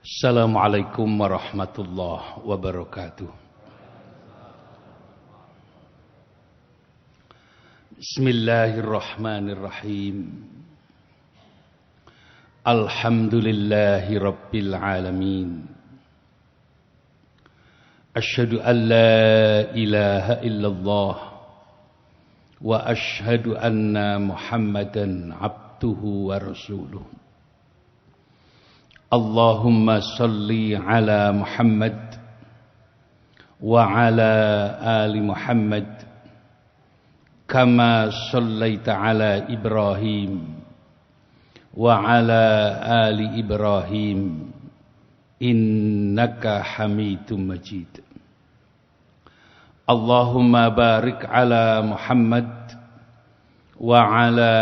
Assalamualaikum warahmatullahi wabarakatuh. Bismillahirrahmanirrahim. Alhamdulillahi rabbil alamin. Asyhadu an la ilaha illallah wa asyhadu anna Muhammadan abduhu wa rasuluh. Allahumma salli ala Muhammad wa ala ali Muhammad kama sallaita ala Ibrahim wa ala ali Ibrahim innaka Hamidum Majid. Allahumma barik ala Muhammad wa ala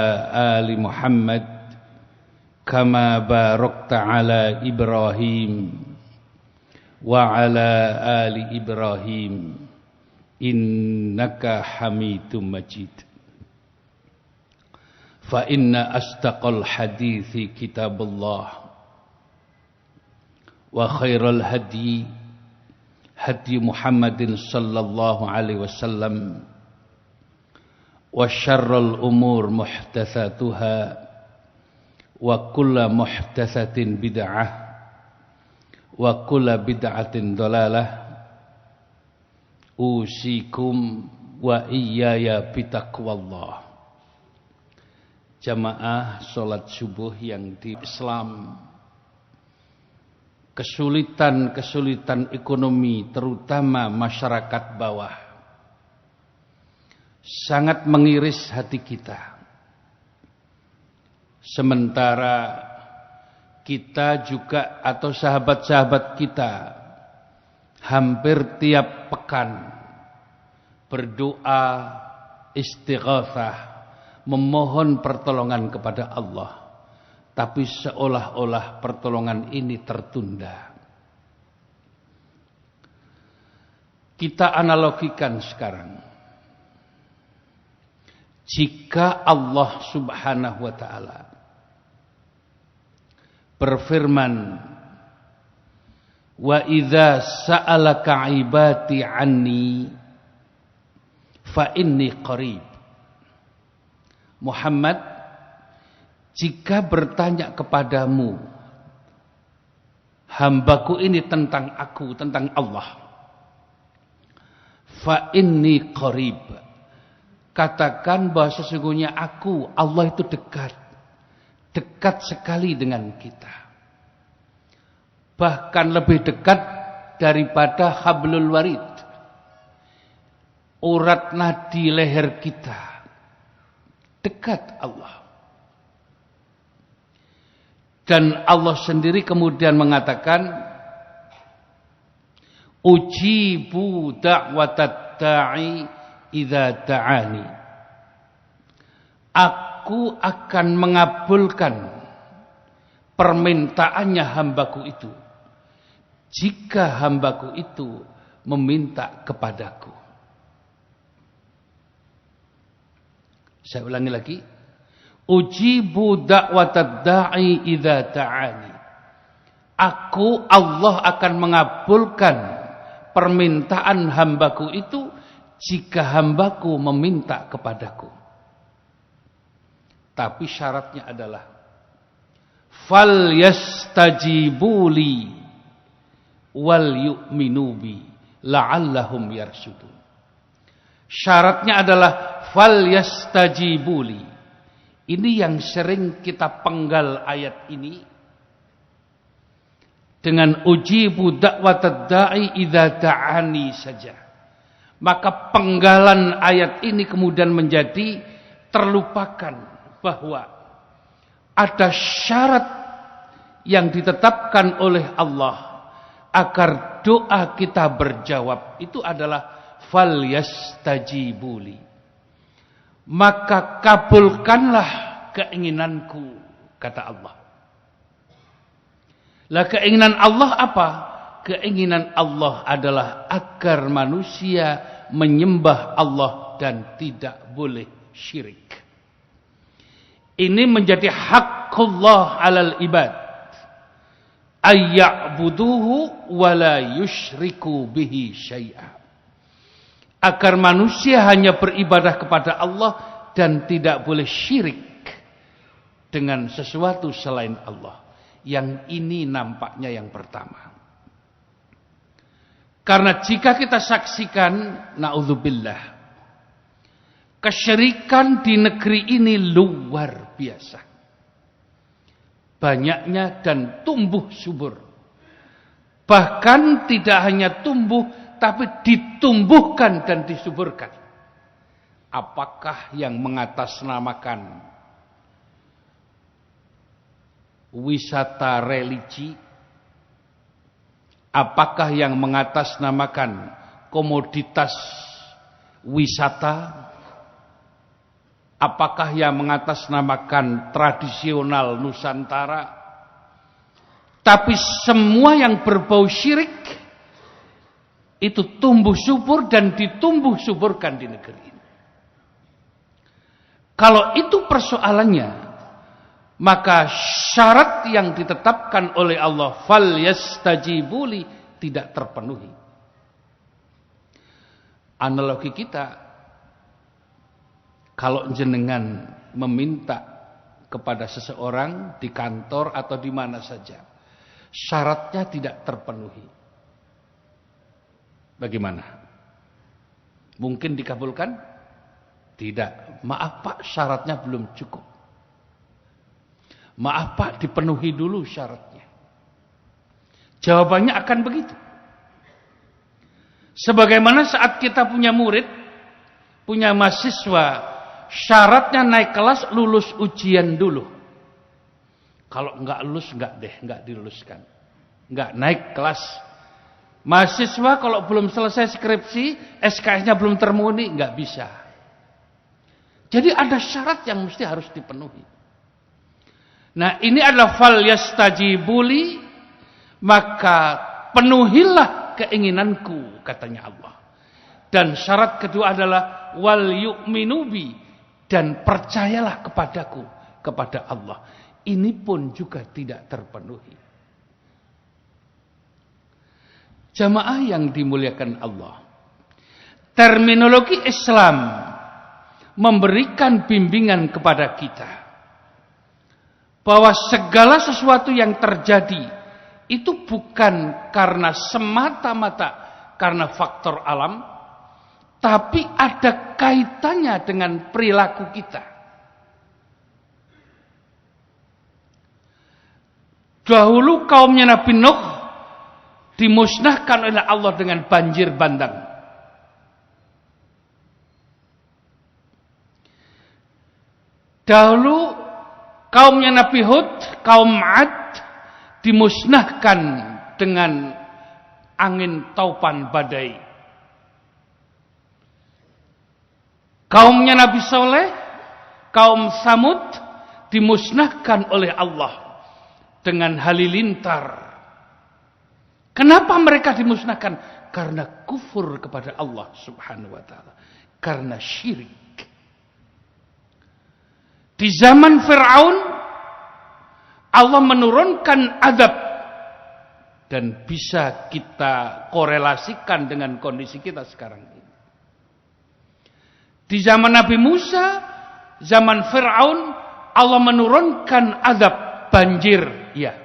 ali Muhammad kama barakta ala Ibrahim wa ala ali Ibrahim innaka Hamidum Majid. Fa inna astaqal hadithi kitabullah wa khairal hadi hadi Muhammadin sallallahu alaihi wasallam wa syarrul umur muhdatsatuha wa kulla muhdatsatin bid'ah wa kulla bid'atin dhalalah. Usikum wa iyaya bitaqwallah. Jamaah salat subuh yang di Islam, kesulitan ekonomi terutama masyarakat bawah sangat mengiris hati kita. Sementara kita juga atau sahabat-sahabat kita hampir tiap pekan berdoa istighatsah, memohon pertolongan kepada Allah, tapi seolah-olah pertolongan ini tertunda. Kita analogikan sekarang, jika Allah Subhanahu wa taala berfirman, wa idza sa'alaka 'ibadi 'anni fa inni qarib. Muhammad, jika bertanya kepadamu hambaku ini tentang aku, tentang Allah, fa inni qarib, katakan bahwa sesungguhnya aku, Allah itu dekat sekali dengan kita. Bahkan lebih dekat daripada hablul warid, urat nadi leher kita. Dekat Allah. Dan Allah sendiri kemudian mengatakan, ujibu da'watad da'i idza da'ani. Aku akan mengabulkan permintaannya hambaku itu jika hambaku itu meminta kepadaku. Saya ulangi lagi. Ujibu da'watad da'i idza da'ani. Aku, Allah, akan mengabulkan permintaan hambaku itu jika hambaku meminta kepadaku. Tapi syaratnya adalah fal yastajibuli wal yu'minu bi la'allahum yarsyudun. Syaratnya adalah fal yastajibuli. Ini yang sering kita penggal ayat ini dengan ujibu da'watad da'i idza da'ani saja. Maka penggalan ayat ini kemudian menjadi terlupakan bahwa ada syarat yang ditetapkan oleh Allah agar doa kita berjawab. Itu adalah fal yastajibuli. Maka kabulkanlah keinginanku, kata Allah. Lah keinginan Allah apa? Keinginan Allah adalah agar manusia menyembah Allah dan tidak boleh syirik. Ini menjadi haqqullah alal ibad. ayya'buduhu wa la yusyriku bihi syai'a. Agar manusia hanya beribadah kepada Allah dan tidak boleh syirik dengan sesuatu selain Allah. Yang ini nampaknya yang pertama. Karena jika kita saksikan, na'udzubillah, kesyirikan di negeri ini luar biasa. Banyaknya dan tumbuh subur. Bahkan tidak hanya tumbuh, tapi ditumbuhkan dan disuburkan. Apakah yang mengatasnamakan wisata religi? Apakah yang mengatasnamakan komoditas wisata? Apakah yang mengatasnamakan tradisional Nusantara? Tapi semua yang berbau syirik itu tumbuh subur dan ditumbuh suburkan di negeri ini. Kalau itu persoalannya, maka syarat yang ditetapkan oleh Allah, fal yastajibuli, tidak terpenuhi. Analogi kita, kalau jenengan meminta kepada seseorang di kantor atau di mana saja, syaratnya tidak terpenuhi, bagaimana? Mungkin dikabulkan? Tidak. Maaf Pak, syaratnya belum cukup. Maaf Pak, dipenuhi dulu syaratnya. Jawabannya akan begitu. Sebagaimana saat kita punya murid, punya mahasiswa, syaratnya naik kelas lulus ujian dulu. Kalau enggak lulus, enggak diluluskan. Enggak naik kelas. Mahasiswa kalau belum selesai skripsi, SKS-nya belum termenuhi, enggak bisa. Jadi ada syarat yang mesti harus dipenuhi. Nah, ini adalah fal yastajibuli, maka penuhilah keinginanku, katanya Allah. Dan syarat kedua adalah wal yu'minu bi, dan percayalah kepadaku, kepada Allah. Ini pun juga tidak terpenuhi. Jamaah yang dimuliakan Allah, terminologi Islam memberikan bimbingan kepada kita bahwa segala sesuatu yang terjadi itu bukan karena semata-mata karena faktor alam, tapi ada kaitannya dengan perilaku kita. Dahulu kaumnya Nabi Nuh dimusnahkan oleh Allah dengan banjir bandang. Dahulu kaumnya Nabi Hud, kaum 'Ad, dimusnahkan dengan angin taupan badai. Kaumnya Nabi Soleh, kaum Samud, dimusnahkan oleh Allah dengan halilintar. Kenapa mereka dimusnahkan? Karena kufur kepada Allah Subhanahu wa ta'ala. Karena syirik. Di zaman Fir'aun, Allah menurunkan azab. Dan bisa kita korelasikan dengan kondisi kita sekarang ini. Di zaman Nabi Musa, zaman Fir'aun, Allah menurunkan azab banjir, ya.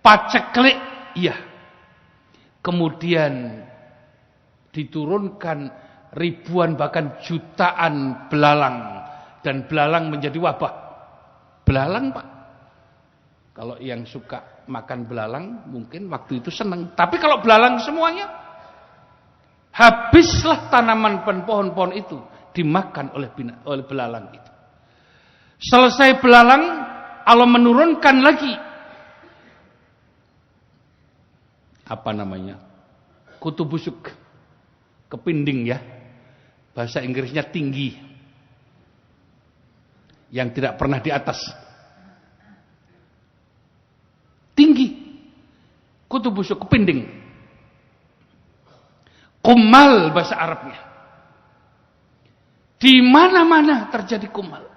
Paceklik, ya. Kemudian diturunkan ribuan bahkan jutaan belalang. Dan belalang menjadi wabah. Belalang Pak. Kalau yang suka makan belalang mungkin waktu itu senang. Tapi kalau belalang semuanya, habislah tanaman dan pohon-pohon itu dimakan oleh belalang itu. Selesai belalang, Allah menurunkan lagi apa namanya? Kutu busuk, kepinding ya. Bahasa Inggrisnya tinggi. Yang tidak pernah di atas. Tinggi. Kutu busuk, kepinding. Kumal bahasa Arabnya. Di mana-mana terjadi kumal.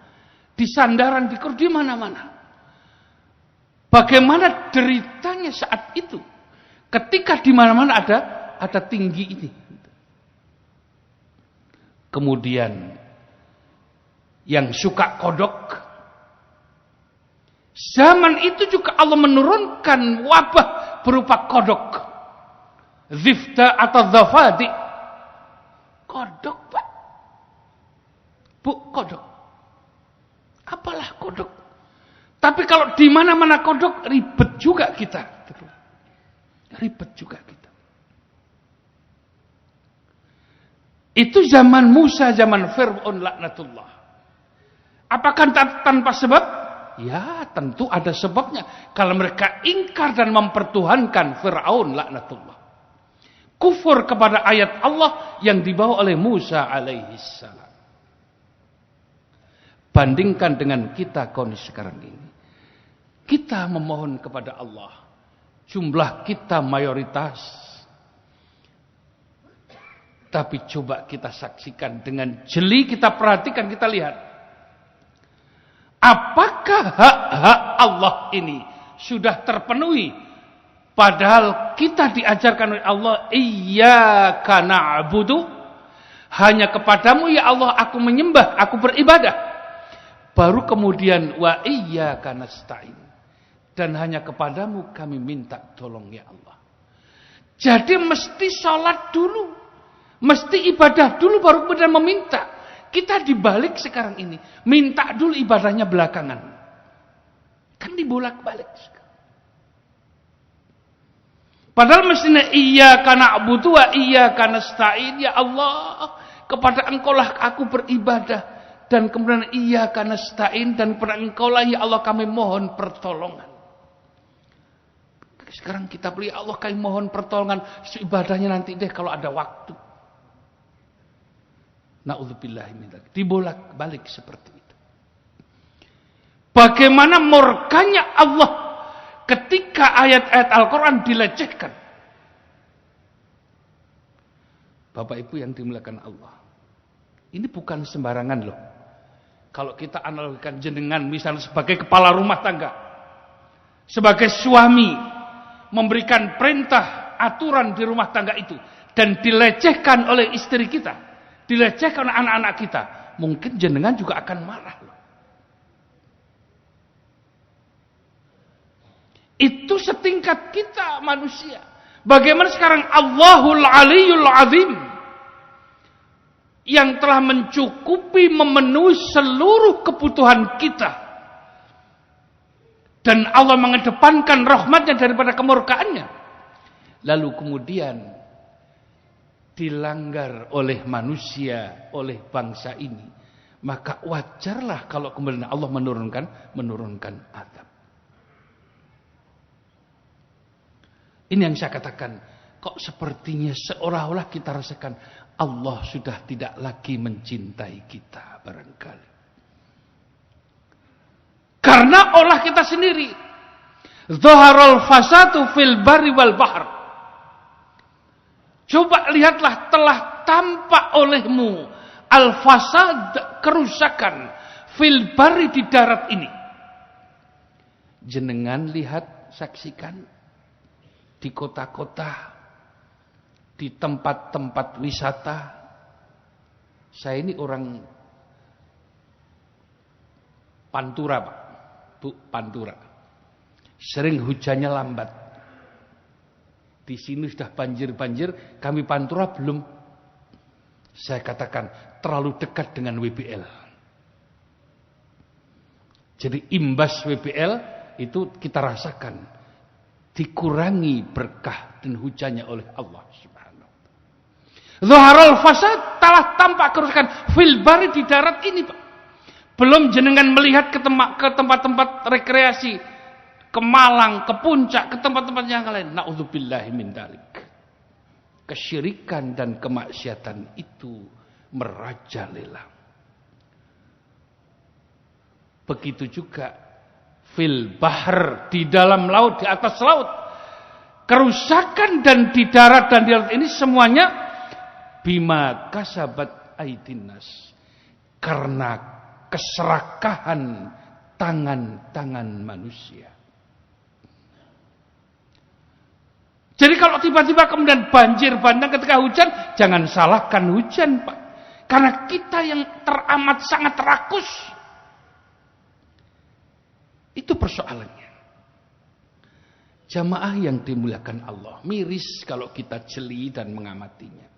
Di sandaran, di mana-mana. Bagaimana deritanya saat itu ketika di mana-mana ada tinggi ini. Kemudian yang suka kodok, zaman itu juga Allah menurunkan wabah berupa kodok, zifta atau zafadi. Kodok, Pak. Bu, kodok. Apalah kodok? Tapi kalau di mana-mana kodok, ribet juga kita. Ribet juga kita. Itu zaman Musa, zaman Fir'aun laknatullah. Apakah tanpa sebab? Ya, tentu ada sebabnya. Kalau mereka ingkar dan mempertuhankan Fir'aun laknatullah. Kufur kepada ayat Allah yang dibawa oleh Musa alaihissalam. Bandingkan dengan kita kondisi sekarang ini. Kita memohon kepada Allah. Jumlah kita mayoritas. Tapi coba kita saksikan dengan jeli, kita perhatikan, kita lihat. Apakah hak-hak Allah ini sudah terpenuhi? Padahal kita diajarkan oleh Allah, iyyaka na'budu, hanya kepadamu ya Allah aku menyembah, aku beribadah. Baru kemudian wa iyyaka nasta'in, dan hanya kepadamu kami minta tolong ya Allah. Jadi mesti sholat dulu, mesti ibadah dulu baru kemudian meminta. Kita dibalik sekarang ini, minta dulu ibadahnya belakangan. Kan dibolak-balik sekarang. Padahal mestinya iyyaka na'budu wa iyyaka nasta'in, ya Allah, kepada Engkau lah aku beribadah, dan kemudian iyyaka nasta'in, dan kepada Engkau lah ya Allah kami mohon pertolongan. Sekarang kita beli, Allah kami mohon pertolongan, ibadahnya nanti deh kalau ada waktu. Na'udzubillahi min dzalik. Dibolak-balik seperti itu. Bagaimana murkanya Allah ketika ayat-ayat Al-Quran dilecehkan. Bapak Ibu yang dimuliakan Allah, ini bukan sembarangan loh. Kalau kita analogikan jenengan misalnya sebagai kepala rumah tangga, sebagai suami, memberikan perintah, aturan di rumah tangga itu, dan dilecehkan oleh istri kita, dilecehkan oleh anak-anak kita, mungkin jenengan juga akan marah loh. Itu setingkat kita manusia. Bagaimana sekarang Allahul Aliyul Azim yang telah mencukupi, memenuhi seluruh kebutuhan kita. Dan Allah mengedepankan rahmatnya daripada kemurkaannya. Lalu kemudian dilanggar oleh manusia, oleh bangsa ini. Maka wajarlah kalau kemudian Allah menurunkan azab. Ini yang saya katakan, kok sepertinya seolah-olah kita rasakan Allah sudah tidak lagi mencintai kita barangkali. Karena olah kita sendiri. Zaharul fasadu fil barri wal bahr. Coba lihatlah, telah tampak olehmu al-fasad, kerusakan fil barri, di darat ini. Jenengan lihat, saksikan. Di kota-kota, di tempat-tempat wisata. Saya ini orang Pantura, Pak. Bu, Pantura. Sering hujannya lambat. Di sini sudah banjir-banjir, kami Pantura belum. Saya katakan terlalu dekat dengan WBL. Jadi imbas WBL itu kita rasakan. Dikurangi berkah dan hujannya oleh Allah Subhanahu wa taala. Zaharul fasad, telah tampak kerusakan fil bari, di darat ini, Pak. Belum jenengan melihat ke tempat-tempat rekreasi, ke Malang, ke Puncak, ke tempat-tempat yang lain. Na'udzubillahi min dzalik. Kesyirikan dan kemaksiatan itu merajalela. Begitu juga fil bahr, di dalam laut, di atas laut. Kerusakan dan di darat dan di laut ini semuanya bima kasabat aidinnas, karena keserakahan tangan-tangan manusia. Jadi kalau tiba-tiba kemudian banjir bandang ketika hujan, jangan salahkan hujan, Pak. Karena kita yang teramat sangat rakus. Itu persoalannya. Jamaah yang dimuliakan Allah, miris kalau kita jeli dan mengamatinya.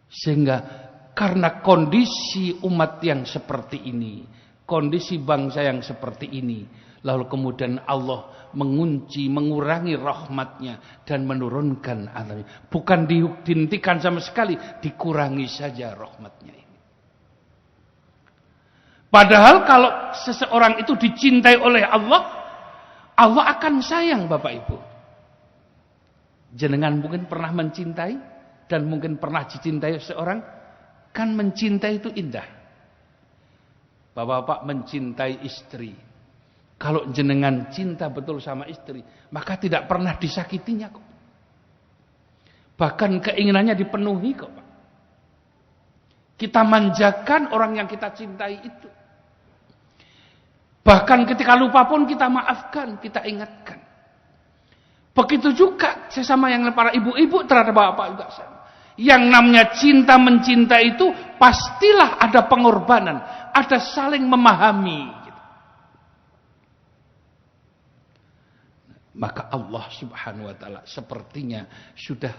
Sehingga karena kondisi umat yang seperti ini, kondisi bangsa yang seperti ini, lalu kemudian Allah mengunci, mengurangi rahmatnya dan menurunkan azabnya. Bukan dihentikan sama sekali, dikurangi saja rahmatnya ini. Padahal kalau seseorang itu dicintai oleh Allah, Allah akan sayang Bapak Ibu. Jenengan mungkin pernah mencintai dan mungkin pernah dicintai seseorang, kan mencintai itu indah. Bapak-bapak mencintai istri. Kalau jenengan cinta betul sama istri, maka tidak pernah disakitinya kok. Bahkan keinginannya dipenuhi kok, Pak. Kita manjakan orang yang kita cintai itu. Bahkan ketika lupa pun kita maafkan, kita ingatkan. Begitu juga sesama yang para ibu-ibu terhadap bapak juga sama. Yang namanya cinta mencinta itu pastilah ada pengorbanan, ada saling memahami. Maka Allah Subhanahu wa taala sepertinya sudah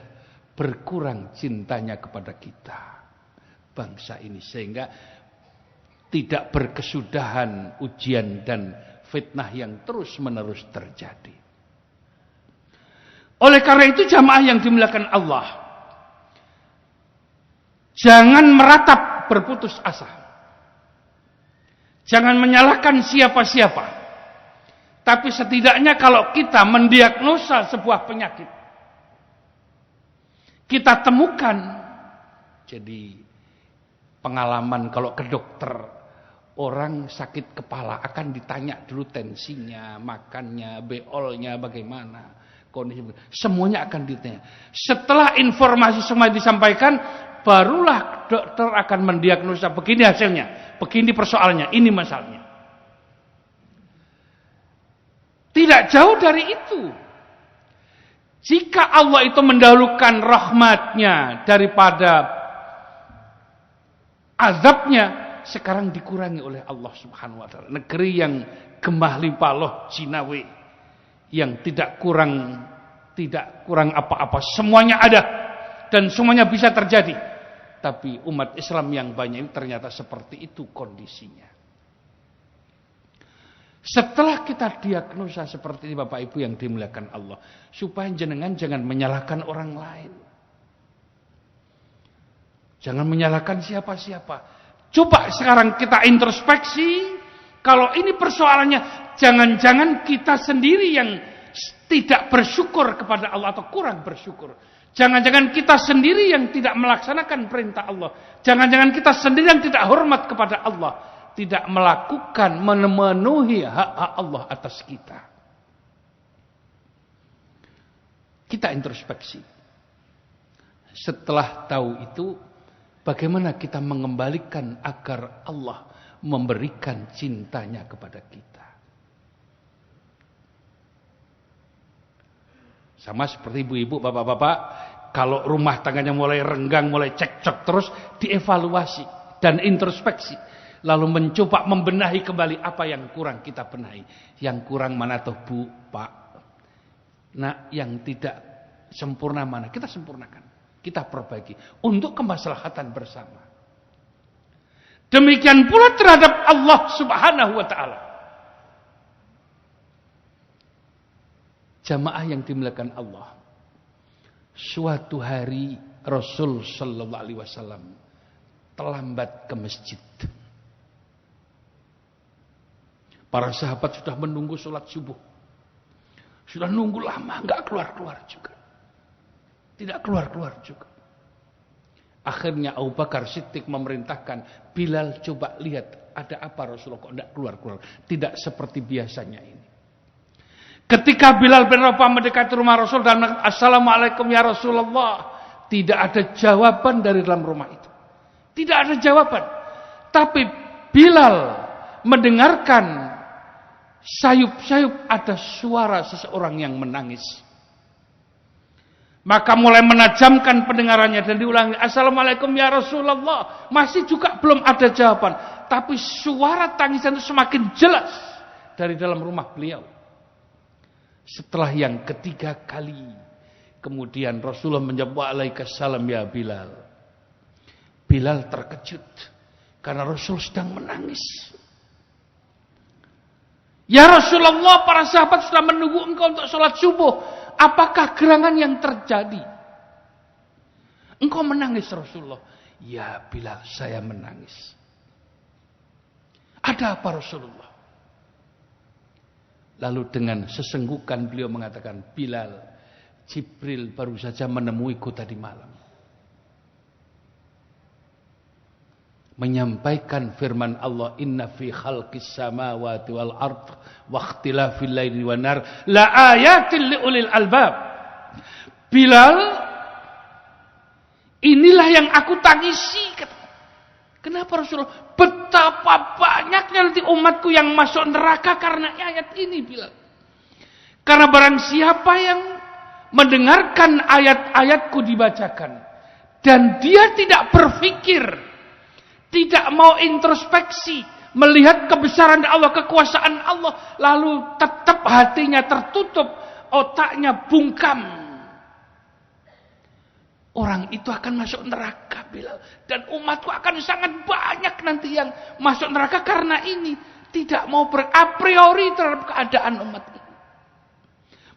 berkurang cintanya kepada kita, bangsa ini, sehingga tidak berkesudahan ujian dan fitnah yang terus-menerus terjadi. Oleh karena itu jamaah yang dimuliakan Allah, jangan meratap berputus asa. Jangan menyalahkan siapa-siapa. Tapi setidaknya kalau kita mendiagnosa sebuah penyakit, kita temukan. Jadi pengalaman kalau ke dokter, orang sakit kepala akan ditanya dulu tensinya, makannya, beolnya bagaimana, kondisi. Semuanya akan ditanya. Setelah informasi semua disampaikan, barulah dokter akan mendiagnosa, begini hasilnya, begini persoalannya, ini masalahnya. Tidak jauh dari itu. Jika Allah itu mendahulukan rahmatnya daripada azabnya, sekarang dikurangi oleh Allah Subhanahu wa taala. Negeri yang gemah limpah loh, Cinawe, yang tidak kurang apa-apa, semuanya ada dan semuanya bisa terjadi. Tapi umat Islam yang banyak ini ternyata seperti itu kondisinya. Setelah kita diagnosa seperti ini Bapak Ibu yang dimuliakan Allah, supaya jenengan jangan menyalahkan orang lain. Jangan menyalahkan siapa-siapa. Coba sekarang kita introspeksi, kalau ini persoalannya, jangan-jangan kita sendiri yang tidak bersyukur kepada Allah atau kurang bersyukur. Jangan-jangan kita sendiri yang tidak melaksanakan perintah Allah. Jangan-jangan kita sendiri yang tidak hormat kepada Allah. Tidak melakukan, memenuhi hak-hak Allah atas kita. Kita introspeksi. Setelah tahu itu, bagaimana kita mengembalikan agar Allah memberikan cintanya kepada kita. Sama seperti ibu-ibu, bapak-bapak, kalau rumah tangganya mulai renggang, mulai cekcok terus, dievaluasi dan introspeksi. Lalu mencoba membenahi kembali apa yang kurang kita benahi. Yang kurang mana tuh Bu, Pak? Nah, yang tidak sempurna mana? Kita sempurnakan. Kita perbaiki. Untuk kemaslahatan bersama. Demikian pula terhadap Allah Subhanahu wa ta'ala. Jamaah yang dimuliakan Allah. Suatu hari Rasul sallallahu alaihi wasallam terlambat ke masjid. Para sahabat sudah menunggu sholat subuh. Sudah nunggu lama, enggak keluar-keluar juga. Tidak keluar-keluar juga. Akhirnya Abu Bakar Siddiq memerintahkan, Bilal coba lihat ada apa Rasulullah kok enggak keluar-keluar. Tidak seperti biasanya ini. Ketika Bilal bin Rabah mendekati rumah Rasul dan Assalamualaikum ya Rasulullah. Tidak ada jawaban dari dalam rumah itu. Tidak ada jawaban. Tapi Bilal mendengarkan sayup-sayup ada suara seseorang yang menangis. Maka mulai menajamkan pendengarannya dan diulangi, Assalamualaikum ya Rasulullah. Masih juga belum ada jawaban. Tapi suara tangisan itu semakin jelas dari dalam rumah beliau. Setelah yang ketiga kali, kemudian Rasulullah menjawab, Waalaikumsalam ya Bilal. Bilal terkejut karena Rasul sedang menangis. Ya Rasulullah, para sahabat sudah menunggu engkau untuk sholat subuh. Apakah gerangan yang terjadi? Engkau menangis Rasulullah. Ya Bilal, saya menangis. Ada apa Rasulullah? Lalu dengan sesenggukan beliau mengatakan, Bilal, Jibril baru saja menemuiku tadi malam. Menyampaikan firman Allah, Inna fi khalqis samawati wal ard wa ikhtilafil laili wan nar la ayatin li ulil albab. Bilal, inilah yang aku tangisi. Kenapa Rasulullah? Betapa banyaknya nanti umatku yang masuk neraka karena ayat ini, Bilal. Karena barang siapa yang mendengarkan ayat-ayatku dibacakan dan dia tidak berpikir, tidak mau introspeksi, melihat kebesaran Allah, kekuasaan Allah, lalu tetap hatinya tertutup, otaknya bungkam, orang itu akan masuk neraka, Bilal. Dan umatku akan sangat banyak nanti yang masuk neraka karena ini. Tidak mau a priori terhadap keadaan umat ini.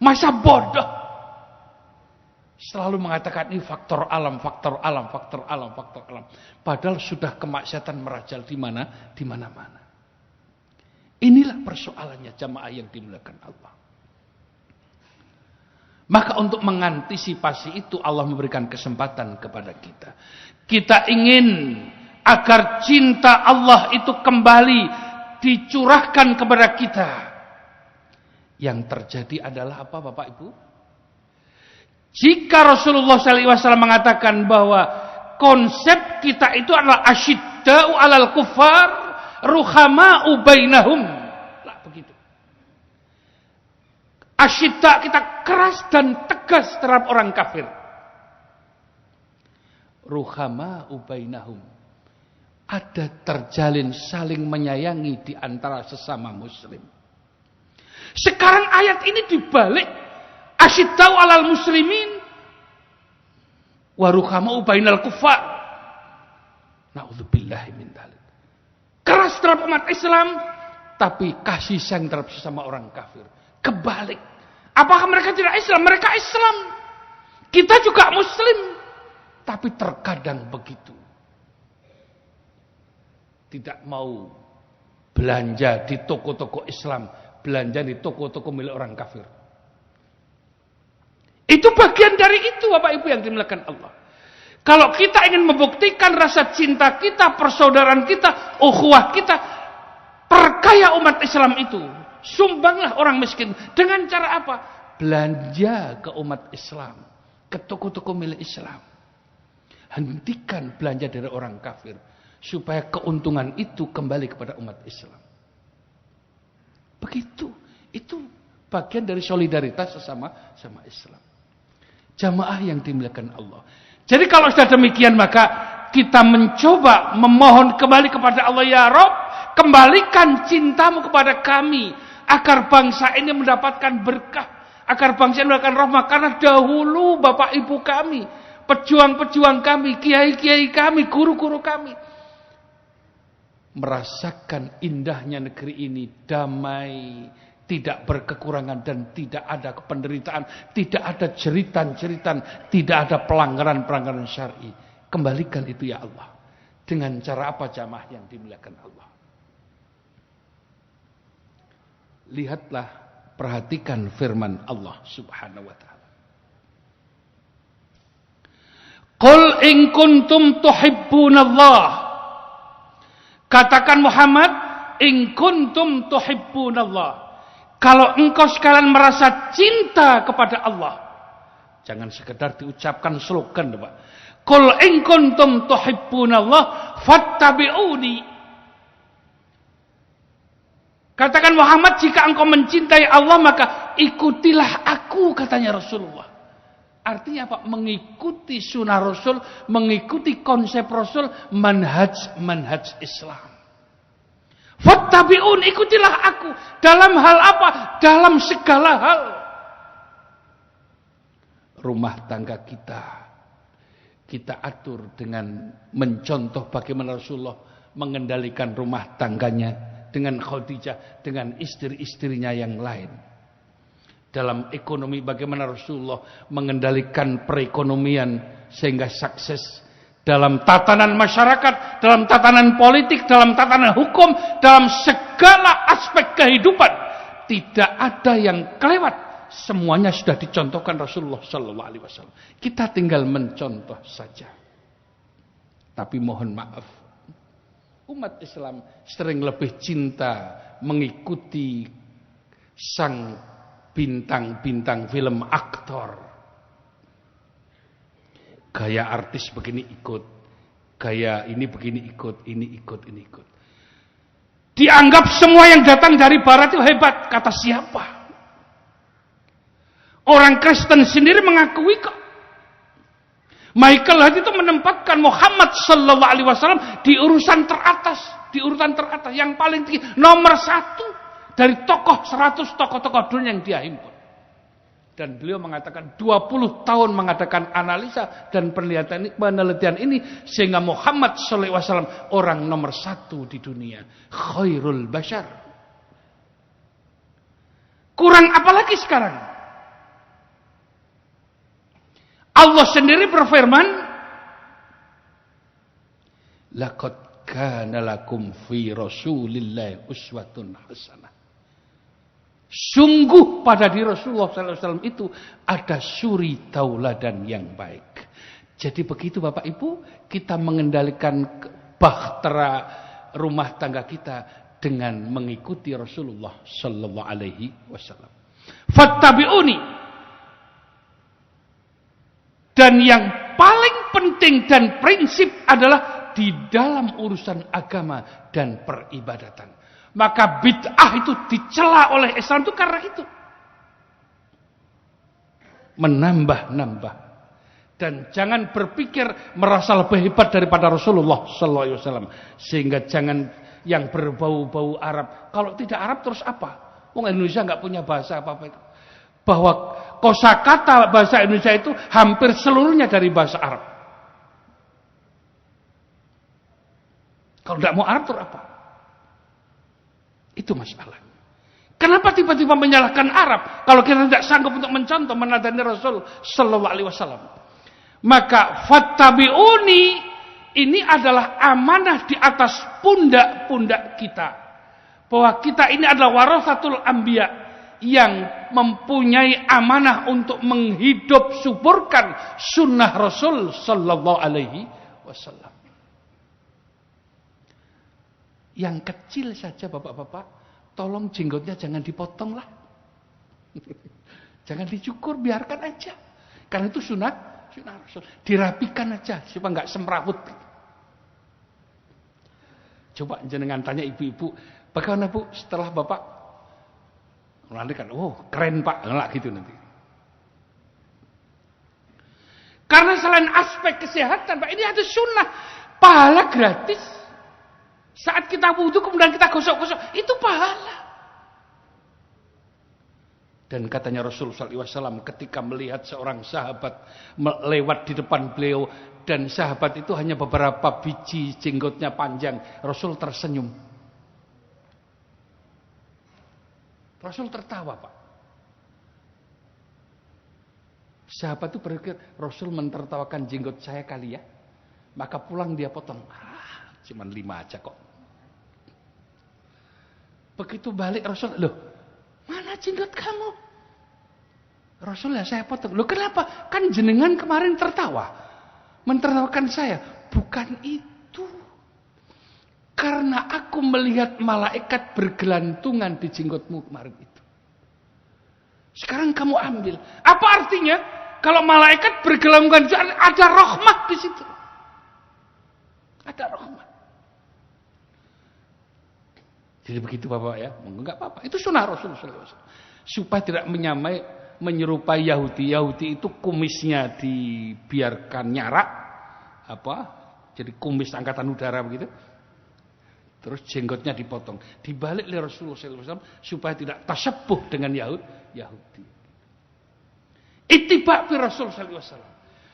Masa bodoh selalu mengatakan ini faktor alam, faktor alam, faktor alam, faktor alam. Padahal sudah kemaksiatan merajal di mana? Di mana-mana. Inilah persoalannya jamaah yang dimuliakan Allah. Maka untuk mengantisipasi itu Allah memberikan kesempatan kepada kita. Kita ingin agar cinta Allah itu kembali dicurahkan kepada kita. Yang terjadi adalah apa Bapak Ibu? Jika Rasulullah SAW mengatakan bahwa konsep kita itu adalah asyidda'u alal kufar, ruhama'u bainahum. Lah begitu. Asyidda kita keras dan tegas terhadap orang kafir. Ruhama'u bainahum. Ada terjalin saling menyayangi di antara sesama muslim. Sekarang ayat ini dibalik. Asyidda'u alal muslimin wa ruhama'u bainal kufar. Na'udzubillahi min dzalik. Keras terhadap umat Islam, tapi kasih sayang terhadap sesama orang kafir. Kebalik. Apakah mereka tidak Islam? Mereka Islam. Kita juga muslim. Tapi terkadang begitu. Tidak mau belanja di toko-toko Islam, belanja di toko-toko milik orang kafir. Itu bagian dari itu Bapak Ibu yang dimuliakan Allah. Kalau kita ingin membuktikan rasa cinta kita, persaudaraan kita, ukhuwah kita, perkaya umat Islam itu, sumbanglah orang miskin. Dengan cara apa? Belanja ke umat Islam, ke toko-toko milik Islam. Hentikan belanja dari orang kafir, supaya keuntungan itu kembali kepada umat Islam. Begitu. Itu bagian dari solidaritas sesama Islam. Jamaah yang dimuliakan Allah. Jadi kalau sudah demikian maka kita mencoba memohon kembali kepada Allah, ya Rabb, kembalikan cintamu kepada kami agar bangsa ini mendapatkan berkah, agar bangsa ini mendapatkan rahmat. Karena dahulu bapak ibu kami, pejuang-pejuang kami, kiai-kiai kami, guru-guru kami merasakan indahnya negeri ini, damai, tidak berkekurangan dan tidak ada penderitaan, tidak ada jeritan-jeritan, tidak ada pelanggaran-pelanggaran syar'i. Kembalikan itu ya Allah. Dengan cara apa jamaah yang dimuliakan Allah? Lihatlah, perhatikan firman Allah Subhanahu wa taala. Qul in kuntum tuhibbunallah. Katakan Muhammad, in kuntum tuhibbunallah. Kalau engkau sekalian merasa cinta kepada Allah, jangan sekedar diucapkan slogan, Pak. Qul in kuntum tuhibbunallah fattabi'uni. Katakan Muhammad, jika engkau mencintai Allah maka ikutilah aku, katanya Rasulullah. Artinya apa? Mengikuti sunnah Rasul, mengikuti konsep Rasul, manhaj Islam. Fattabi'un, ikutilah aku. Dalam hal apa? Dalam segala hal. Rumah tangga kita atur dengan mencontoh bagaimana Rasulullah mengendalikan rumah tangganya dengan Khadijah, dengan istri-istrinya yang lain. Dalam ekonomi bagaimana Rasulullah mengendalikan perekonomian sehingga sukses. Dalam tatanan masyarakat, dalam tatanan politik, dalam tatanan hukum, dalam segala aspek kehidupan. Tidak ada yang kelewat. Semuanya sudah dicontohkan Rasulullah sallallahu alaihi wasallam. Kita tinggal mencontoh saja. Tapi mohon maaf, umat Islam sering lebih cinta mengikuti sang bintang-bintang film aktor. Gaya artis begini ikut, gaya ini begini ikut, ini ikut, ini ikut. Dianggap semua yang datang dari barat itu hebat. Kata siapa? Orang Kristen sendiri mengakui kok. Michael Hyatt itu menempatkan Muhammad sallallahu alaihi wasallam di urusan teratas, di urutan teratas yang paling tinggi, nomor 1 dari tokoh 100 tokoh-tokoh dunia yang dia himpun. Dan beliau mengatakan 20 tahun mengadakan analisa dan penelitian ini sehingga Muhammad sallallahu alaihi wasallam orang nomor 1 di dunia, khairul bashar. Kurang apa lagi sekarang? Allah sendiri berfirman, laqad kana lakum fi Rasulillahi uswatun hasanah. Sungguh pada diri Rasulullah SAW itu ada suri tauladan yang baik. Jadi begitu Bapak Ibu, kita mengendalikan bahtera rumah tangga kita dengan mengikuti Rasulullah Sallallahu Alaihi Wasallam. Fattabi'uni. Dan yang paling penting dan prinsip adalah di dalam urusan agama dan peribadatan. Maka bid'ah itu dicela oleh Islam itu karena itu. Menambah-nambah. Dan jangan berpikir merasa lebih hebat daripada Rasulullah sallallahu alaihi wasallam. Sehingga jangan yang berbau-bau Arab. Kalau tidak Arab terus apa? Wong Indonesia enggak punya bahasa apa-apa itu. Bahwa kosakata bahasa Indonesia itu hampir seluruhnya dari bahasa Arab. Kalau tidak mau Arab terus apa? Itu masalah. Kenapa tiba-tiba menyalahkan Arab kalau kita tidak sanggup untuk mencontoh meneladani Rasul sallallahu alaihi wasallam? Maka fattabi'uni ini adalah amanah di atas pundak-pundak kita. Bahwa kita ini adalah warasatul anbiya yang mempunyai amanah untuk menghidup suburkan sunnah Rasul sallallahu alaihi wasallam. Yang kecil saja Bapak-bapak, tolong jenggotnya jangan dipotong lah. Jangan dicukur, biarkan aja. Karena itu sunnah Rasul. Dirapikan aja supaya enggak semrawut. Coba jenengan tanya ibu-ibu, bagaimana Bu setelah Bapak nanti kan, oh keren Pak, ngelak gitu nanti. Karena selain aspek kesehatan Pak, ini ada sunnah, pahala gratis. Saat kita wudhu kemudian kita gosok-gosok, itu pahala. Dan katanya Rasulullah SAW ketika melihat seorang sahabat lewat di depan beliau dan sahabat itu hanya beberapa biji jenggotnya panjang, Rasul tersenyum. Rasul tertawa Pak. Sahabat itu berpikir Rasul mentertawakan jenggot saya kali ya. Maka pulang dia potong. Cuman 5 aja kok. Begitu balik Rasul, loh mana jenggot kamu? Rasul ya saya potong. Loh kenapa? Kan jenengan kemarin tertawa. Mentertawakan saya. Bukan itu. Karena aku melihat malaikat bergelantungan di jenggotmu kemarin itu. Sekarang kamu ambil. Apa artinya? Kalau malaikat bergelantungan ada rahmat di situ. Ada rahmat. Jadi begitu Bapak ya. Enggak apa-apa. Itu sunnah Rasul sallallahu alaihi wasallam. Supaya tidak menyerupai Yahudi. Yahudi itu kumisnya dibiarkan nyarak, jadi kumis angkatan udara begitu. Terus jenggotnya dipotong. Dibalik oleh Rasulullah SAW supaya tidak tasyabuh dengan Yahudi. Ittiba' fi Rasul SAW.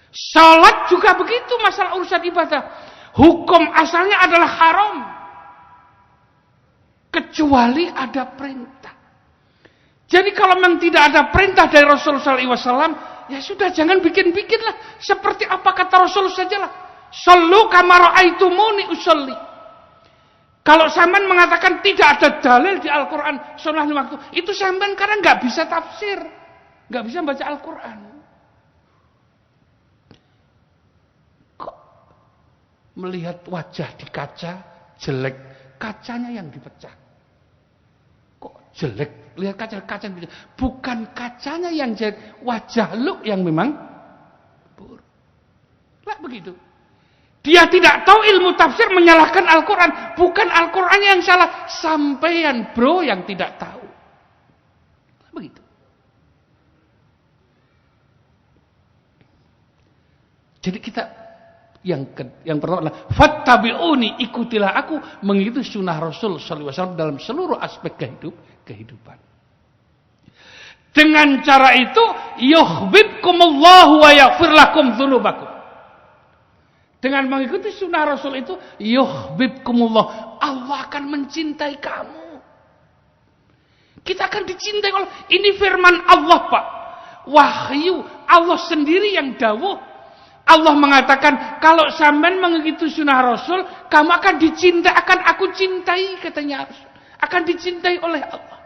Salat juga begitu, masalah urusan ibadah. Hukum asalnya adalah haram. Kecuali ada perintah. Jadi kalau memang tidak ada perintah dari Rasul SAW, ya sudah jangan bikin-bikinlah. Seperti apa kata Rasul sajalah. Sallu kama ra'aitumuni usolli. Kalau sampean mengatakan tidak ada dalil di Al-Quran sunnah lima waktu, itu sampean karena nggak bisa tafsir, nggak bisa baca Al-Quran. Kok melihat wajah di kaca jelek, kacanya yang dipecah? Kok jelek? Lihat kaca dipecah. Bukan kacanya yang jelek, wajah lu yang memang buruk. Lah begitu. Dia tidak tahu ilmu tafsir menyalahkan Al-Quran. Bukan Al-Quran yang salah. Sampean bro yang tidak tahu. Begitu. Jadi kita yang pertama adalah fattabi'uni, ikutilah aku, mengikuti sunnah Rasul sallallahu alaihi wasallam dalam seluruh aspek kehidupan. Dengan cara itu yuhibbukumullahu wa yaghfir lakum dzunubakum. Dengan mengikuti sunnah Rasul itu, yuhibbukumullah, Allah akan mencintai kamu. Kita akan dicintai oleh, ini firman Allah Pak. Wahyu, Allah sendiri yang dawuh. Allah mengatakan, kalau sampean mengikuti sunnah Rasul, kamu akan dicintai, akan aku cintai, katanya. Akan dicintai oleh Allah.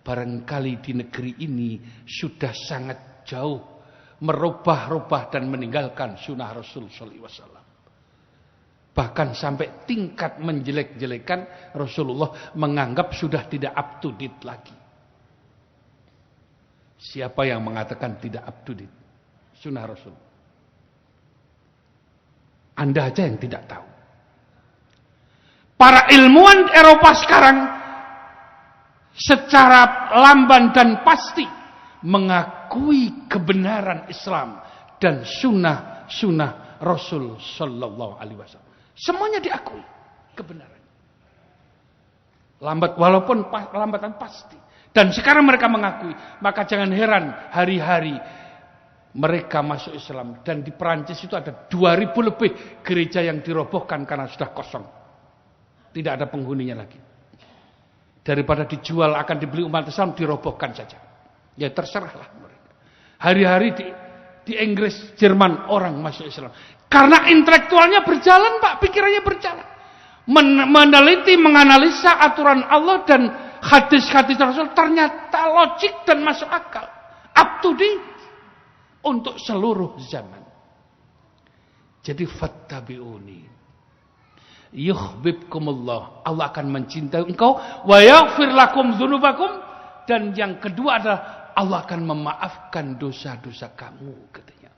Barangkali di negeri ini sudah sangat jauh merubah-rubah dan meninggalkan sunnah Rasul sallallahu alaihi wasallam. Bahkan sampai tingkat menjelek-jelekan, Rasulullah menganggap sudah tidak up to date lagi. Siapa yang mengatakan tidak up to date sunnah Rasul? Anda aja yang tidak tahu. Para ilmuwan Eropa sekarang secara lamban dan pasti mengakui kebenaran Islam dan sunnah Rasul sallallahu alaihi wasallam. Semuanya diakui kebenaran. Walaupun lambatan pasti. Dan sekarang mereka mengakui. Maka jangan heran hari-hari mereka masuk Islam. Dan di Perancis itu ada 2000 lebih gereja yang dirobohkan karena sudah kosong. Tidak ada penghuninya lagi. Daripada dijual akan dibeli umat Islam, dirobohkan saja. Ya terserahlah mereka. Hari-hari di Inggris, Jerman orang masuk Islam. Karena intelektualnya berjalan Pak, pikirannya berjalan. Meneliti, menganalisa aturan Allah dan hadis-hadis Rasul ternyata logik dan masuk akal. Up to date untuk seluruh zaman. Jadi fattabi'uni. Yuhibbukumullah. Allah akan mencintai engkau. Wa yaghfir lakum dzunubakum. Dan yang kedua adalah Allah akan memaafkan dosa-dosa kamu, katanya.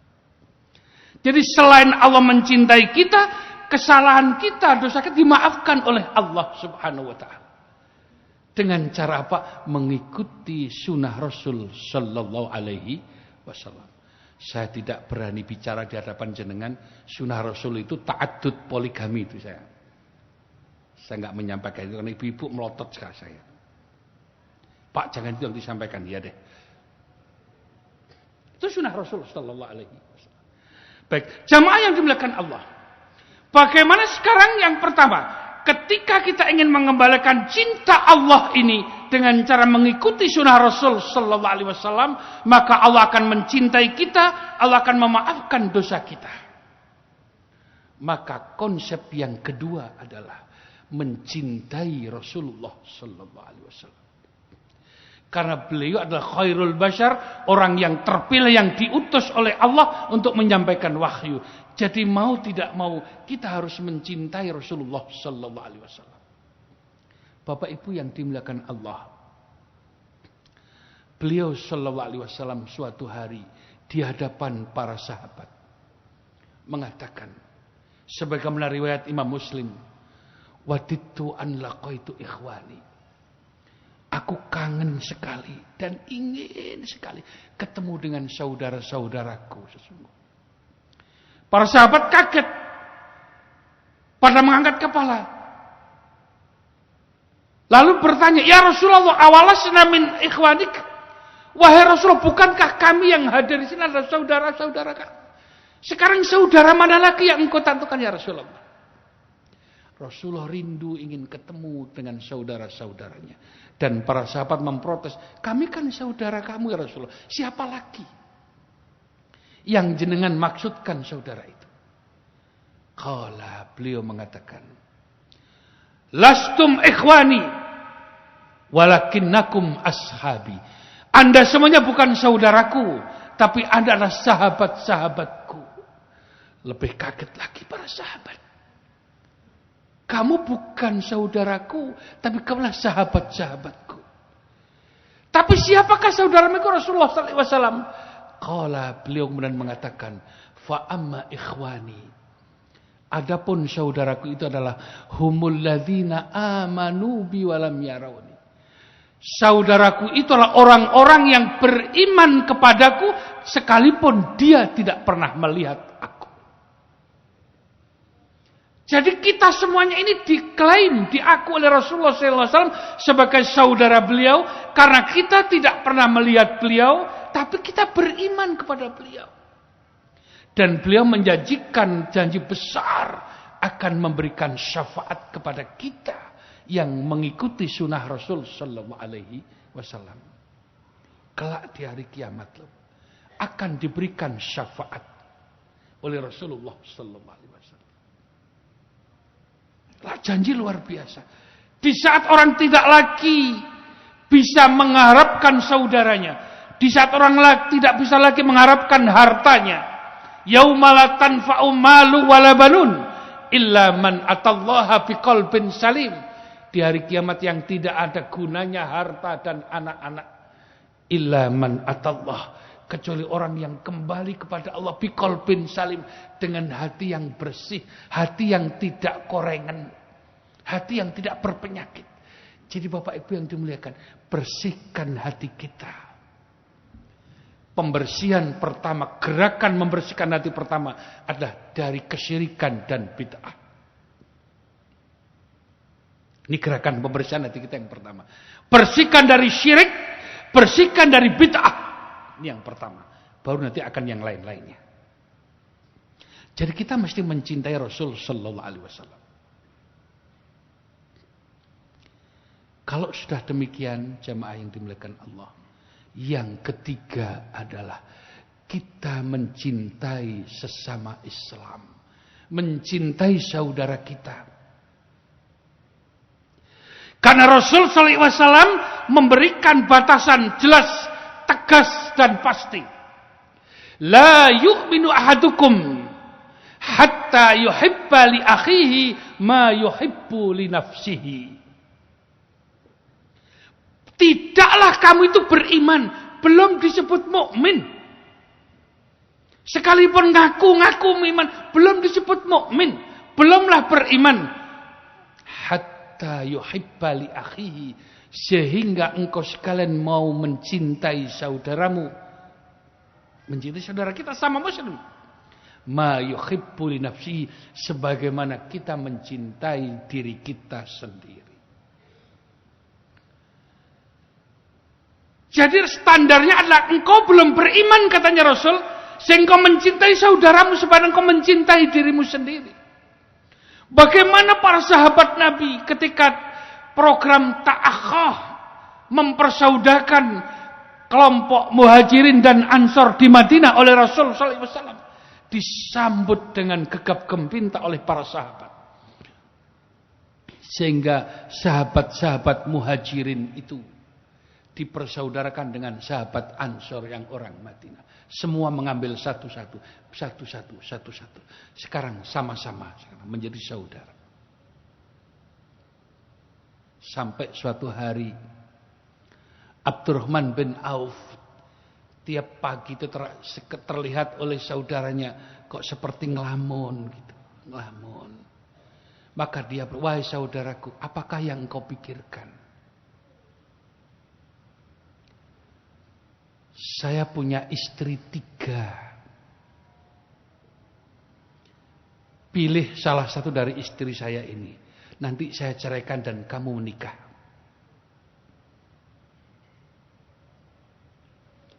Jadi selain Allah mencintai kita, kesalahan kita, dosa kita dimaafkan oleh Allah Subhanahu wa taala. Dengan cara apa? Mengikuti sunnah Rasul sallallahu alaihi wasallam. Saya tidak berani bicara di hadapan jenengan, sunnah Rasul itu ta'addud, poligami itu saya. Saya enggak menyampaikan itu karena ibu-ibu melotot sekali saya. Pak, jangan itu yang disampaikan, ya deh. Itu sunnah Rasul sallallahu alaihi wasallam. Baik, jamaah yang dimuliakan Allah. Bagaimana sekarang yang pertama, ketika kita ingin mengembalikan cinta Allah ini dengan cara mengikuti sunnah Rasul sallallahu alaihi wasallam, maka Allah akan mencintai kita, Allah akan memaafkan dosa kita. Maka konsep yang kedua adalah mencintai Rasulullah sallallahu alaihi wasallam. Karena beliau adalah khairul bashar, orang yang terpilih, yang diutus oleh Allah untuk menyampaikan wahyu. Jadi mau tidak mau kita harus mencintai Rasulullah sallallahu alaihi wasallam. Bapak Ibu yang dimuliakan Allah. Beliau sallallahu alaihi wasallam suatu hari di hadapan para sahabat mengatakan sebagaimana riwayat Imam Muslim, Wadidtu an laqaitu ikhwani. Aku kangen sekali dan ingin sekali ketemu dengan saudara-saudaraku sesungguhnya. Para sahabat kaget. Pada mengangkat kepala. Lalu bertanya, "Ya Rasulullah, awalasna min ikhwanik?" Wahai Rasulullah, bukankah kami yang hadir di sini adalah saudara-saudara kamu? Sekarang saudara mana lagi yang engkau tentukan ya Rasulullah? Rasulullah rindu ingin ketemu dengan saudara-saudaranya. Dan para sahabat memprotes, "Kami kan saudara kamu ya Rasulullah. Siapa lagi yang jenengan maksudkan saudara itu?" Qala, beliau mengatakan, "Lastum ikhwani, walakinnakum ashabi." Anda semuanya bukan saudaraku, tapi Anda adalah sahabat-sahabatku. Lebih kaget lagi para sahabat. Kamu bukan saudaraku, tapi kamulah sahabat-sahabatku. Tapi siapakah saudaramu Rasulullah sallallahu alaihi wasallam? Qala, beliau kemudian mengatakan, "Fa amma ikhwani." Adapun saudaraku itu adalah humul ladzina amanu bi walam yarawni. Saudaraku itu adalah orang-orang yang beriman kepadaku sekalipun dia tidak pernah melihat aku. Jadi kita semuanya ini diklaim, diaku oleh Rasulullah SAW sebagai saudara beliau karena kita tidak pernah melihat beliau, tapi kita beriman kepada beliau. Dan beliau menjanjikan janji besar akan memberikan syafaat kepada kita yang mengikuti sunnah Rasul Sallallahu Alaihi Wasallam. Kelak di hari kiamat akan diberikan syafaat oleh Rasulullah Sallallahu Alaihi Wasallam. Janji luar biasa. Di saat orang tidak lagi bisa mengharapkan saudaranya, di saat orang tidak bisa lagi mengharapkan hartanya, yauma la tanfa'u malu wala banun illa man atallaha biqalbin salim. Di hari kiamat yang tidak ada gunanya harta dan anak-anak, illa man atallah, kecuali orang yang kembali kepada Allah biqalbin salim, dengan hati yang bersih, hati yang tidak korengan, hati yang tidak berpenyakit. Jadi Bapak Ibu yang dimuliakan, bersihkan hati kita. Pembersihan pertama, gerakan membersihkan hati pertama adalah dari kesyirikan dan bid'ah. Ini gerakan pembersihan hati kita yang pertama. Bersihkan dari syirik, bersihkan dari bid'ah. Ini yang pertama. Baru nanti akan yang lain-lainnya. Jadi kita mesti mencintai Rasul Sallallahu Alaihi Wasallam. Kalau sudah demikian, jamaah yang dimuliakan Allah, yang ketiga adalah kita mencintai sesama Islam, mencintai saudara kita. Karena Rasul Sallallahu Alaihi Wasallam memberikan batasan jelas, tegas dan pasti. La yu'minu ahadukum hatta yuhibba li akhihi ma yuhibbu li nafsihi. Tidaklah kamu itu beriman, belum disebut mukmin. Sekalipun ngaku-ngaku iman, belum disebut mukmin, belumlah beriman. Hatta yuhibba li akhihi, sehingga engkau sekalian mau mencintai saudaramu. Mencintai saudara kita sama muslim. Ma yuhibbu li nafsihi, sebagaimana kita mencintai diri kita sendiri. Jadi standarnya adalah engkau belum beriman katanya Rasul, sehingga engkau mencintai saudaramu supaya engkau mencintai dirimu sendiri. Bagaimana para sahabat Nabi ketika program ta'akhah mempersaudakan kelompok muhajirin dan ansor di Madinah oleh Rasul sallallahu alaihi wasallam, disambut dengan gegap gempita oleh para sahabat. Sehingga sahabat-sahabat muhajirin itu dipersaudarakan dengan sahabat ansor yang orang Madinah. Semua mengambil satu-satu. Sekarang sama-sama menjadi saudara. Sampai suatu hari Abdurrahman bin Auf tiap pagi itu terlihat oleh saudaranya kok seperti ngelamun gitu. Ngelamun. Maka dia, wahai saudaraku, apakah yang engkau pikirkan? Saya punya istri 3. Pilih salah satu dari istri saya ini. Nanti saya ceraikan dan kamu menikah.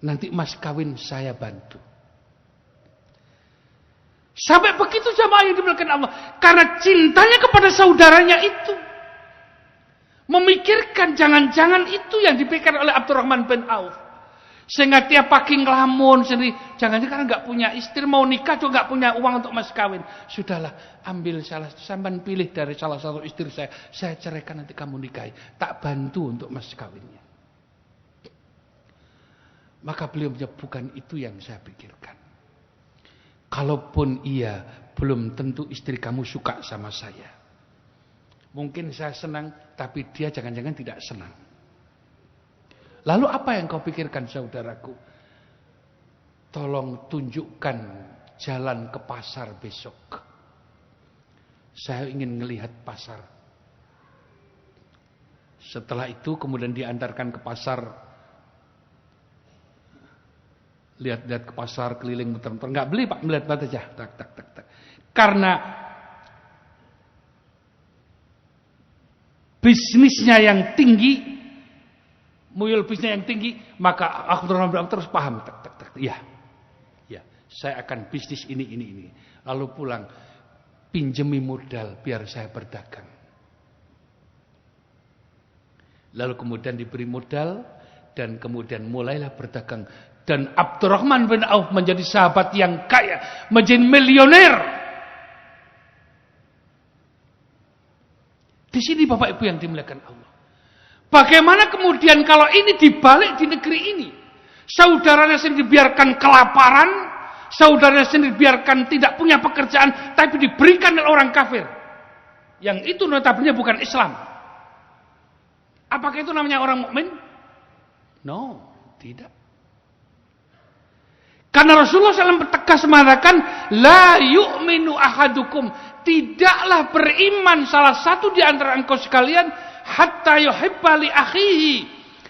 Nanti mas kawin saya bantu. Sampai begitu jamaah yang dimuliakan Allah. Karena cintanya kepada saudaranya itu. Memikirkan jangan-jangan itu yang dipikirkan oleh Abdurrahman bin Auf. Sehingga tiap pagi ngelamun sendiri. Jangan-jangan karena nggak punya istri, mau nikah juga nggak punya uang untuk mas kawin. Sudahlah, ambil salah satu, sampean pilih dari salah satu istri saya ceraikan nanti kamu nikahi. Tak bantu untuk mas kawinnya. Maka beliau menjawab, bukan itu yang saya pikirkan. Kalaupun iya, belum tentu istri kamu suka sama saya. Mungkin saya senang, tapi dia jangan-jangan tidak senang. Lalu apa yang kau pikirkan saudaraku? Tolong tunjukkan jalan ke pasar besok. Saya ingin melihat pasar. Setelah itu kemudian diantarkan ke pasar. Lihat-lihat ke pasar, keliling muter-muter. Enggak beli Pak, melihat aja. Tak. Karena bisnisnya yang tinggi, muyul bisnisnya yang tinggi, maka aku terus paham. Ya, saya akan bisnis ini. Lalu pulang, pinjemi modal biar saya berdagang. Lalu kemudian diberi modal dan kemudian mulailah berdagang. Dan Abdurrahman bin Auf menjadi sahabat yang kaya, menjadi milioner. Di sini Bapak Ibu yang dimuliakan Allah. Bagaimana kemudian kalau ini dibalik di negeri ini? Saudaranya sendiri dibiarkan kelaparan, saudaranya sendiri dibiarkan tidak punya pekerjaan, tapi diberikan oleh orang kafir. Yang itu notabene bukan Islam. Apakah itu namanya orang mukmin? No, tidak. Karena Rasulullah SAW tegas mengatakan, la yu'minu ahadukum, tidaklah beriman salah satu di antara engkau sekalian, hatta yuhibba li akhihi,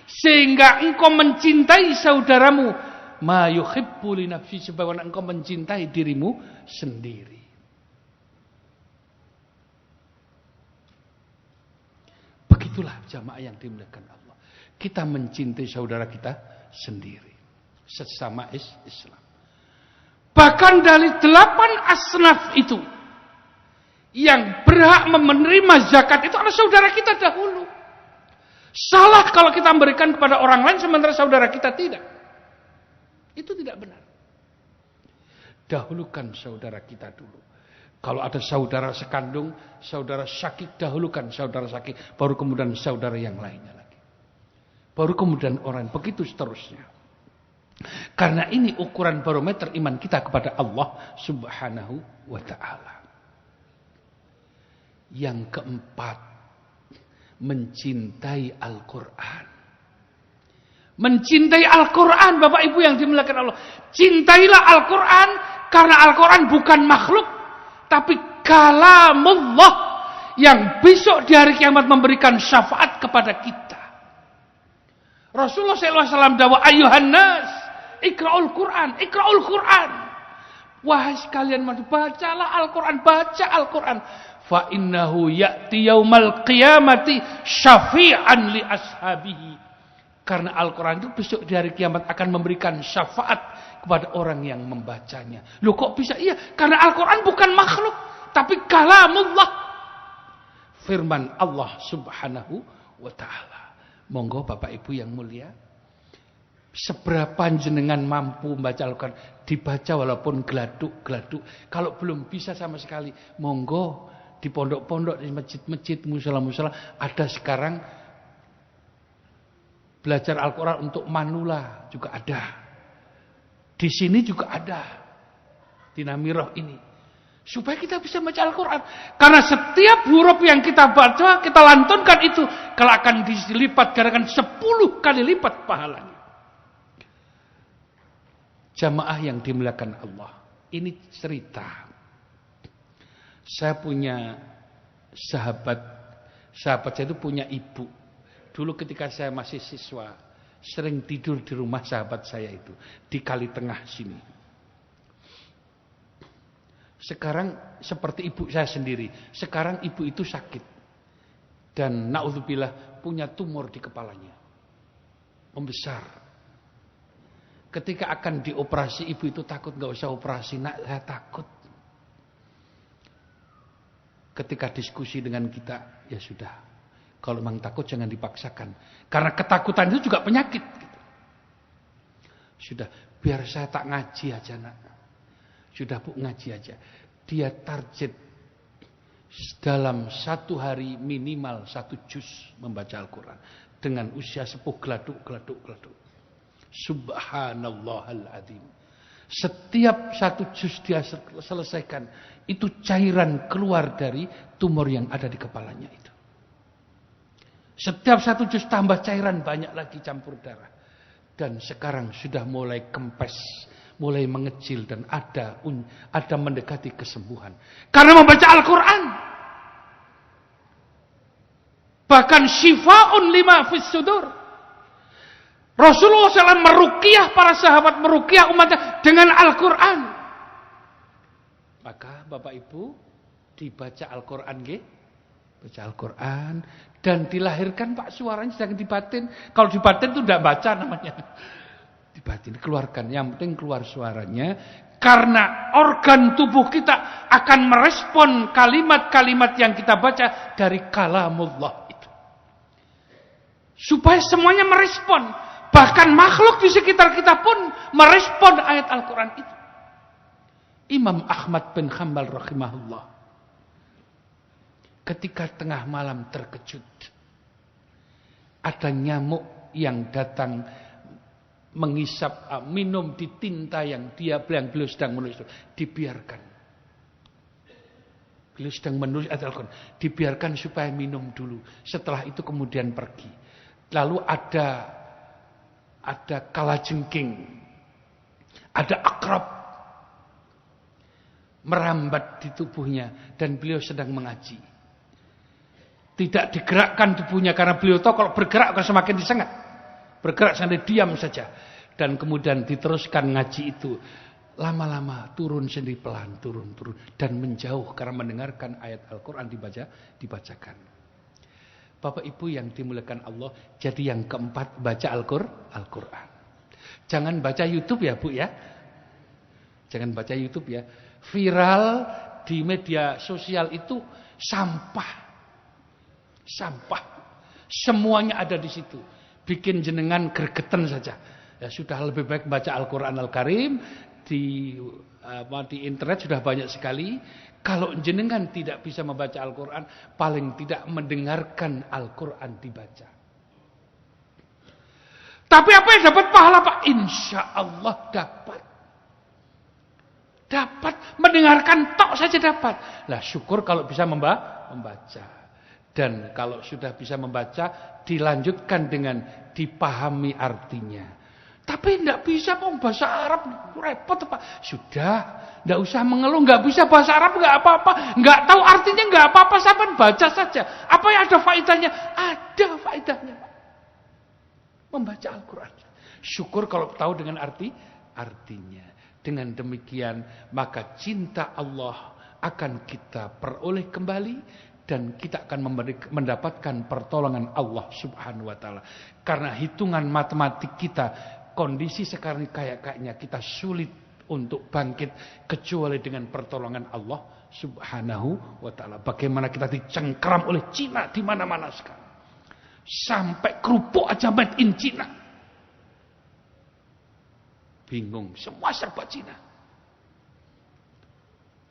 sehingga engkau mencintai saudaramu, ma yuhibbu li nafsi, sebagaimana engkau mencintai dirimu sendiri. Begitulah jamaah yang dimuliakan Allah. Kita mencintai saudara kita sendiri. Sesama Islam. Bahkan dari 8 asnaf itu, yang berhak menerima zakat itu adalah saudara kita dahulu. Salah kalau kita memberikan kepada orang lain sementara saudara kita tidak. Itu tidak benar. Dahulukan saudara kita dulu. Kalau ada saudara sekandung, saudara sakit, dahulukan saudara sakit, baru kemudian saudara yang lainnya lagi. Baru kemudian orang, begitu seterusnya. Karena ini ukuran barometer iman kita kepada Allah Subhanahu wa ta'ala. Yang keempat, mencintai Al-Quran. Mencintai Al-Quran, Bapak Ibu yang dimuliakan Allah. Cintailah Al-Quran, karena Al-Quran bukan makhluk, tapi kalamullah yang besok di hari kiamat memberikan syafaat kepada kita. Rasulullah SAW dakwah, ayuhan nas, ikra'ul Quran, ikra'ul Quran. Wahai sekalian, bacalah Al-Quran, baca Al-Quran. Fa innahu ya'ti yaumal qiyamati syafi'an li ashabihi. Karena Al-Quran itu besok di hari kiamat akan memberikan syafaat kepada orang yang membacanya. Loh kok bisa? Iya, karena Al-Quran bukan makhluk, tapi kalamullah. Firman Allah Subhanahu wa ta'ala. Monggo Bapak Ibu yang mulia, seberapa jenengan mampu membaca Al-Quran, dibaca walaupun geladuk-geladuk. Kalau belum bisa sama sekali, monggo di pondok-pondok, di masjid-masjid, musala-musala, ada sekarang belajar Al-Quran untuk manula juga ada. Di sini juga ada. Di Namiroh ini. Supaya kita bisa baca Al-Quran. Karena setiap huruf yang kita baca, kita lantunkan itu, kalau akan dilipat garakan 10 kali lipat pahalanya. Jamaah yang dimuliakan Allah. Ini cerita. Saya punya Sahabat saya itu punya ibu. Dulu ketika saya masih siswa, sering tidur di rumah sahabat saya itu di Kali Tengah sini. Sekarang seperti ibu saya sendiri. Sekarang ibu itu sakit. Dan naudzubillah punya tumor di kepalanya. Membesar. Ketika akan dioperasi, ibu itu takut, gak usah operasi, nak, saya takut. Ketika diskusi dengan kita, ya sudah. Kalau memang takut jangan dipaksakan. Karena ketakutan itu juga penyakit. Gitu. Sudah, biar saya tak ngaji aja nak. Sudah Bu, ngaji aja. Dia target dalam 1 hari minimal 1 juz membaca Al-Quran. Dengan usia sepuh geladuk. Subhanallahal adzim. Setiap 1 juz dia selesaikan, itu cairan keluar dari tumor yang ada di kepalanya itu. Setiap 1 juz tambah cairan, banyak lagi campur darah. Dan sekarang sudah mulai kempes, mulai mengecil dan ada mendekati kesembuhan. Karena membaca Al-Quran. Bahkan syifa'un lima fis sudur. Rasulullah SAW meruqyah para sahabat, meruqyah umatnya dengan Al-Quran. Maka Bapak Ibu dibaca Al-Quran nggih? Baca Al-Quran dan dilahirkan Pak, suaranya sedang dibatin. Kalau dibatin itu tidak baca namanya. Dibatin, keluarkan. Yang penting keluar suaranya. Karena organ tubuh kita akan merespon kalimat-kalimat yang kita baca dari kalamullah itu. Supaya semuanya merespon. Bahkan makhluk di sekitar kita pun merespon ayat Al-Quran itu. Imam Ahmad bin Hanbal rahimahullah. Ketika tengah malam terkejut. Ada nyamuk yang datang mengisap, minum di tinta yang beliau sedang menulis. Dibiarkan. Beliau sedang menulis ayat Al-Quran. Dibiarkan supaya minum dulu. Setelah itu kemudian pergi. Lalu ada kalajengking, ada akrab merambat di tubuhnya dan beliau sedang mengaji. Tidak digerakkan tubuhnya karena beliau tahu kalau bergerak akan semakin disengat. Bergerak sampai diam saja dan kemudian diteruskan ngaji itu. Lama-lama turun sendiri pelan, turun dan menjauh karena mendengarkan ayat Al-Quran dibacakan. Bapak Ibu yang dimuliakan Allah, jadi yang keempat baca Al-Quran. Jangan baca YouTube ya Bu ya. Jangan baca YouTube ya. Viral di media sosial itu sampah. Semuanya ada di situ. Bikin jenengan gregetan saja. Ya sudah, lebih baik baca Al-Quran Al-Karim di internet sudah banyak sekali. Kalau jenengan tidak bisa membaca Al-Quran, paling tidak mendengarkan Al-Quran dibaca. Tapi apa yang dapat pahala Pak? Insya Allah dapat. Dapat. Mendengarkan tok saja dapat. Lah syukur kalau bisa membaca. Dan kalau sudah bisa membaca, dilanjutkan dengan dipahami artinya. Tapi tidak bisa bahasa Arab, repot Pak. Sudah, tidak usah mengeluh, nggak bisa bahasa Arab, nggak apa-apa, nggak tahu artinya nggak apa-apa, sampai baca saja. Apa yang ada faedahnya? Ada faedahnya Pak. Membaca Al-Quran. Syukur kalau tahu dengan artinya. Dengan demikian, maka cinta Allah akan kita peroleh kembali. Dan kita akan mendapatkan pertolongan Allah subhanahu wa ta'ala. Karena hitungan matematik kita, kondisi sekarang kayaknya kita sulit untuk bangkit kecuali dengan pertolongan Allah subhanahu wa ta'ala. Bagaimana kita dicengkeram oleh Cina di mana-mana sekarang. Sampai kerupuk aja made in Cina. Bingung, semua serba Cina.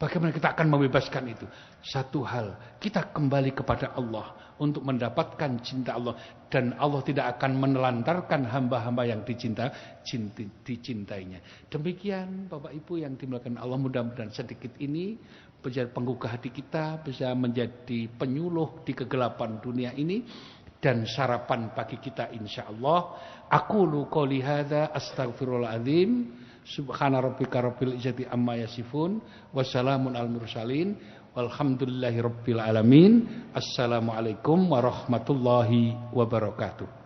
Bagaimana kita akan membebaskan itu? Satu hal, kita kembali kepada Allah untuk mendapatkan cinta Allah. Dan Allah tidak akan menelantarkan hamba-hamba yang dicintainya. Demikian Bapak Ibu yang dimuliakan Allah, mudah-mudahan sedikit ini menjadi penggugah hati kita, bisa menjadi penyuluh di kegelapan dunia ini. Dan sarapan pagi kita insyaallah. Aqulu qouli hadza astaghfirullahaladzim. Subhana rabbika rabbil izzati amma yasifun. Wassalamun al mursalin. Walhamdulillahirabbil alamin. Assalamualaikum warahmatullahi wabarakatuh.